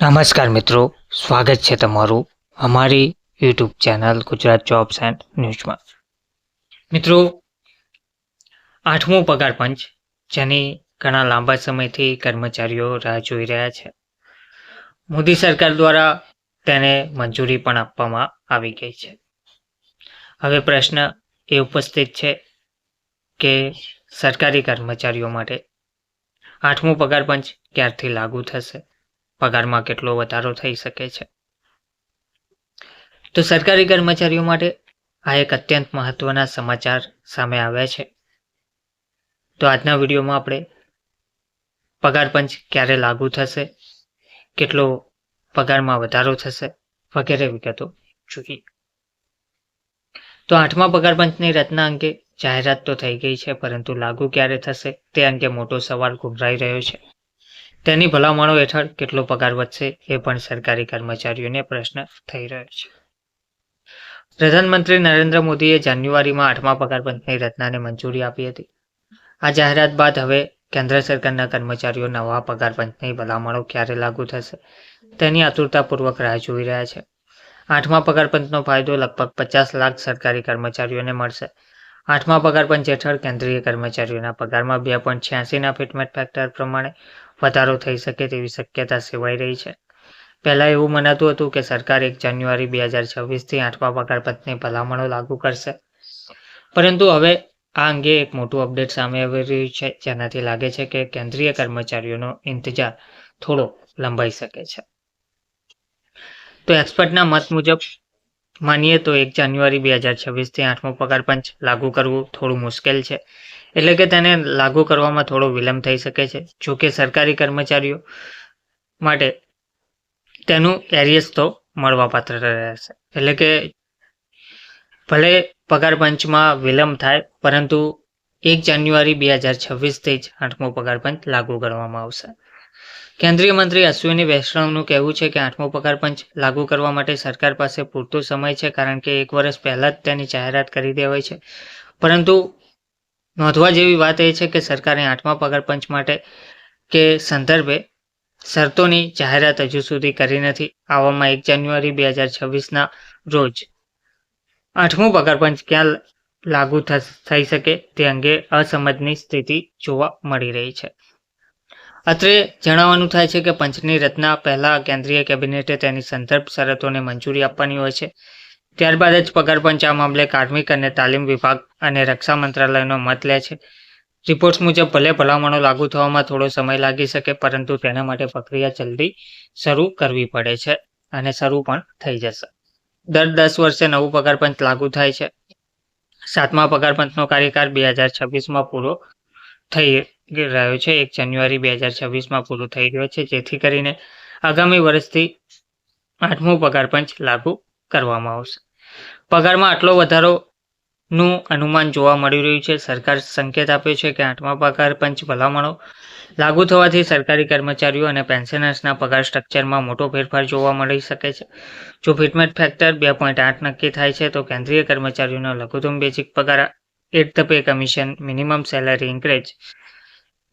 નમસ્કાર મિત્રો, સ્વાગત છે તમારું અમારી YouTube channel Gujarat jobs and ન્યૂઝમાં. મિત્રો, 8મો પગાર પંચ, જેની ઘણા લાંબા સમયથી કર્મચારીઓ રાહ જોઈ રહ્યા છે, મોદી સરકાર દ્વારા તેને મંજૂરી પણ આપવામાં આવી ગઈ છે. હવે પ્રશ્ન એ ઉપસ્થિત છે કે સરકારી કર્મચારીઓ માટે 8મો પગાર પંચ ક્યારથી લાગુ થશે, પગારમાં કેટલો વધારો થઈ શકે છે. તો સરકારી કર્મચારીઓ માટે આ એક અત્યંત મહત્વના સમાચાર સામે આવ્યા છે. તો આજના વિડીયોમાં આપણે પગાર પંચ ક્યારે લાગુ થશે, કેટલો પગારમાં વધારો થશે વગેરે વિગતો જોઈએ. તો 8મા પગાર પંચની રચના અંગે જાહેરાત તો થઈ ગઈ છે, પરંતુ લાગુ ક્યારે થશે તે અંગે મોટો સવાલ ગુંજરાઈ રહ્યો છે. તેની ભલામણો હેઠળ કેટલો પગાર વધશે એ પણ સરકારી કર્મચારીઓને પ્રશ્ન થઈ રહ્યો છે. પ્રધાનમંત્રી નરેન્દ્ર મોદીએ જાન્યુઆરીમાં 8મા પગાર પંચની રચનાને મંજૂરી આપી હતી. આ જાહેરાત બાદ હવે કેન્દ્ર સરકારના કર્મચારીઓ નવા પગાર પંચની ભલામણો ક્યારે લાગુ થશે તેની આતુરતાપૂર્વક રાહ જોઈ રહ્યા છે. 8મા પગાર પંચનો ફાયદો લગભગ 50 લાખ સરકારી કર્મચારીઓને મળશે. 8મા પગાર પંચ હેઠળ કેન્દ્રીય કર્મચારીઓના પગારમાં 2.86ના ફિટમેન્ટ ફેક્ટર પ્રમાણે વધારો થઈ શકે તેવી શક્યતા સેવાઈ રહી છે. પહેલાં એવું મનાતું હતું કે સરકાર 1 જાન્યુઆરી 2026થી 8મા પગાર પંચની ભલામણો લાગુ કરશે, પરંતુ હવે આ અંગે એક મોટું અપડેટ સામે આવી રહ્યું છે, જેનાથી લાગે છે કે કેન્દ્રીય કર્મચારીઓનો ઇંતજાર થોડો લંબાઈ શકે છે. તો એક્સપર્ટના મત મુજબ માનીએ તો 1 જાન્યુઆરી 2026થી 8મો પગાર પંચ લાગુ કરવું થોડું મુશ્કેલ છે, એટલે કે તેને લાગુ કરવામાં થોડો વિલંબ થઈ શકે છે. જોકે સરકારી કર્મચારીઓ માટે તેનું એરિયસ તો મળવાપાત્ર રહેશે, એટલે કે ભલે પગાર પંચમાં વિલંબ થાય, પરંતુ 1 જાન્યુઆરી 2026થી જ 8મો પગાર પંચ લાગુ કરવામાં આવશે. કેન્દ્રીય મંત્રી અશ્વિની વૈષ્ણવનું કહેવું છે કે 8મો પગાર પંચ લાગુ કરવા માટે સરકાર પાસે પૂરતો સમય છે, કારણ કે 1 વર્ષ પહેલાં જ તેની જાહેરાત કરી દેવાઈ છે. પરંતુ નોંધવા જેવી વાત એ છે કે સરકારે 8મા પગાર પંચ માટે કે સંદર્ભે શરતોની જાહેરાત હજુ સુધી કરી નથી. આવામાં 1 જાન્યુઆરી 2026ના રોજ 8મો પગાર પંચ ક્યાં લાગુ થઈ શકે તે અંગે અસમજની સ્થિતિ જોવા મળી રહી છે. અત્રે જણાવવાનું થાય છે કે પંચની રચના પહેલાં કેન્દ્રીય કેબિનેટે તેની સંદર્ભ શરતોને મંજૂરી આપવાની હોય છે. ત્યારબાદ જ પગાર પંચ આ મામલે કાર્મિક અને તાલીમ વિભાગ અને રક્ષા મંત્રાલયનો મત લે છે. રિપોર્ટ્સ મુજબ ભલે ભલામણો લાગુ થવામાં થોડો સમય લાગી શકે, પરંતુ તેના માટે પ્રક્રિયા જલ્દી શરૂ કરવી પડે છે અને શરૂ પણ થઈ જશે. દર 10 વર્ષે નવું પગાર પંચ લાગુ થાય છે. 7મા પગાર પંચનો કાર્યકાળ 2026માં પૂરો થઈ રહ્યો છે. 1 જાન્યુઆરી 2026માં પૂરો થઈ રહ્યો છે, જેથી કરીને આગામી વર્ષથી 8મો પગાર પંચ લાગુ કરવામાં આવશે. પગારમાં આટલો વધારોનું અનુમાન જોવા મળી રહ્યું છે. સરકાર સંકેત આપ્યો છે કે 8મા પગાર પંચ ભલામણો લાગુ થવાથી સરકારી કર્મચારીઓ અને પેન્શનર્સના પગાર સ્ટ્રક્ચરમાં મોટો ફેરફાર જોવા મળી શકે છે. જો ફિટમેન્ટ ફેક્ટર 2.8 નક્કી થાય છે, તો કેન્દ્રીય કર્મચારીઓનો લઘુત્તમ બેઝિક પગાર at the pay commission minimum salary increase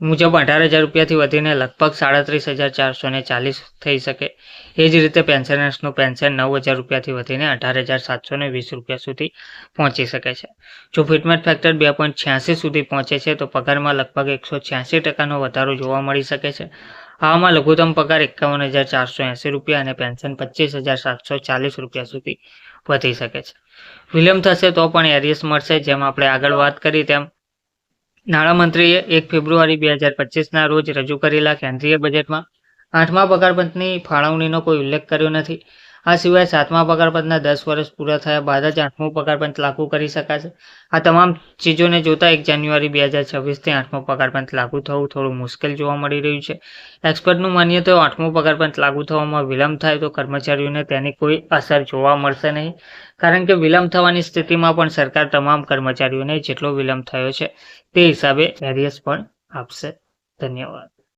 મુજબ 18,000 રૂપિયાથી વધીને લગભગ 37,440 થઈ શકે. એ જ રીતે પેન્શનર્સનું પેન્શન 9,000 રૂપિયાથી વધીને 18,720 રૂપિયા સુધી પહોંચી શકે છે. જો ફિટમેન્ટ ફેક્ટર 2.86 સુધી પહોંચે છે, તો પગારમાં લગભગ 186% વધારો જોવા મળી શકે છે. આમાં લઘુત્તમ પગાર 51,480 રૂપિયા અને પેન્શન 25,740 રૂપિયા સુધી વધી શકે છે. વિલંબ થશે તો પણ એરિયસ મળશે. જેમ આપણે આગળ વાત કરી તેમ નાણામંત્રીએ 1 ફેબ્રુઆરી 2025ના રોજ રજૂ કરેલા કેન્દ્રીય બજેટમાં 8મા પગાર પંચની ફાળવણીનો કોઈ ઉલ્લેખ કર્યો નથી. આ સિવાય 7મા પગાર પંચના 10 વર્ષ પૂરા થયા બાદ જ 8મો પગાર પંચ લાગુ કરી શકાશે. આ તમામ ચીજોને જોતા 1 જાન્યુઆરી 2026થી 8મો પગાર પંચ લાગુ થવું થોડું મુશ્કેલ જોવા મળી રહ્યું છે. એક્સપર્ટનું માનીએ તો 8મો પગાર પંચ લાગુ થવામાં વિલંબ થાય તો કર્મચારીઓને તેની કોઈ અસર જોવા મળશે નહીં, કારણ કે વિલંબ થવાની સ્થિતિમાં પણ સરકાર તમામ કર્મચારીઓને જેટલો વિલંબ થયો છે તે હિસાબે એરિયસ પણ આપશે. ધન્યવાદ.